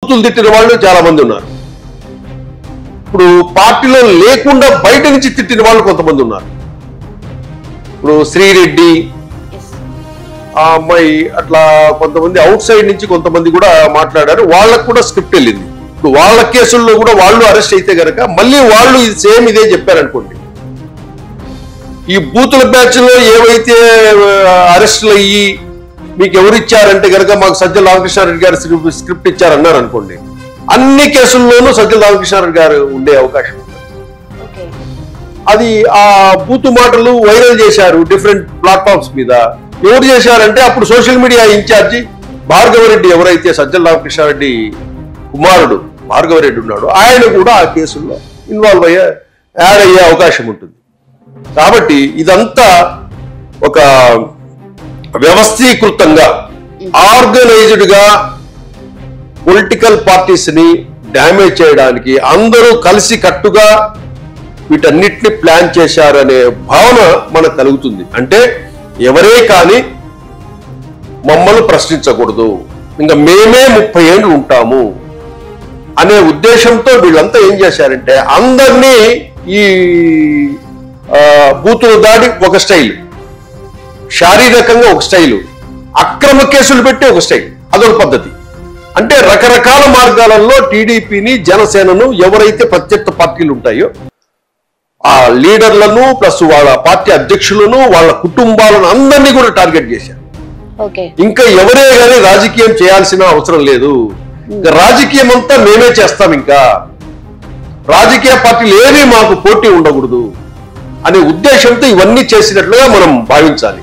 బూతులు తిట్టిన వాళ్ళు చాలా మంది ఉన్నారు. ఇప్పుడు పార్టీలో లేకుండా బయట నుంచి తిట్టిన వాళ్ళు కొంతమంది ఉన్నారు. ఇప్పుడు శ్రీరెడ్డి ఆ అమ్మాయి అట్లా కొంతమంది అవుట్ సైడ్ నుంచి కొంతమంది కూడా మాట్లాడారు. వాళ్ళకు కూడా స్క్రిప్ట్ వెళ్ళింది. ఇప్పుడు వాళ్ళ కేసుల్లో కూడా వాళ్ళు అరెస్ట్ అయితే గనక మళ్ళీ వాళ్ళు ఇది సేమ్ ఇదే చెప్పారనుకోండి. ఈ బూతుల బ్యాచ్ లో ఏవైతే అరెస్టులు అయ్యి మీకు ఎవరు ఇచ్చారంటే కనుక మాకు సజ్జల రామకృష్ణారెడ్డి గారు స్క్రిప్ట్ ఇచ్చారన్నారు అనుకోండి, అన్ని కేసుల్లోనూ సజ్జల రామకృష్ణారెడ్డి గారు ఉండే అవకాశం ఉంది. అది ఆ బూతు మాటలు వైరల్ చేశారు డిఫరెంట్ ప్లాట్ఫామ్స్ మీద. ఎవరు చేశారంటే అప్పుడు సోషల్ మీడియా ఇన్ఛార్జి భార్గవరెడ్డి, ఎవరైతే సజ్జల రామకృష్ణారెడ్డి కుమారుడు భార్గవరెడ్డి ఉన్నాడు, ఆయన కూడా ఆ కేసుల్లో ఇన్వాల్వ్ యాడ్ అయ్యే అవకాశం ఉంటుంది. కాబట్టి ఇదంతా ఒక వ్యవస్థీకృతంగా ఆర్గనైజ్డ్ గా పొలిటికల్ పార్టీస్ ని డ్యామేజ్ చేయడానికి అందరూ కలిసి కట్టుగా వీటన్నిటిని ప్లాన్ చేశారనే భావన మనకు కలుగుతుంది. అంటే ఎవరే కానీ మమ్మల్ని ప్రశ్నించకూడదు, ఇంకా మేమే 30 ఏళ్ళు ఉంటాము అనే ఉద్దేశంతో వీళ్ళంతా ఏం చేశారంటే అందరినీ ఈ బూతులు దాడి ఒక స్టైల్, శారీరకంగా ఒక స్టైలు, అక్రమ కేసులు పెట్టి ఒక స్టైల్, అదొక పద్ధతి. అంటే రకరకాల మార్గాలలో టీడీపీని జనసేనను ఎవరైతే ప్రత్యర్థ పార్టీలు ఉంటాయో ఆ లీడర్లను ప్లస్ వాళ్ళ పార్టీ అధ్యక్షులను వాళ్ళ కుటుంబాలను అందరినీ కూడా టార్గెట్ చేశారు. ఇంకా ఎవరే కానీ రాజకీయం చేయాల్సిన అవసరం లేదు, ఇంకా రాజకీయం అంతా మేమే చేస్తాం, ఇంకా రాజకీయ పార్టీలు ఏమీ మాకు పోటీ ఉండకూడదు అనే ఉద్దేశంతో ఇవన్నీ చేసినట్లుగా మనం భావించాలి.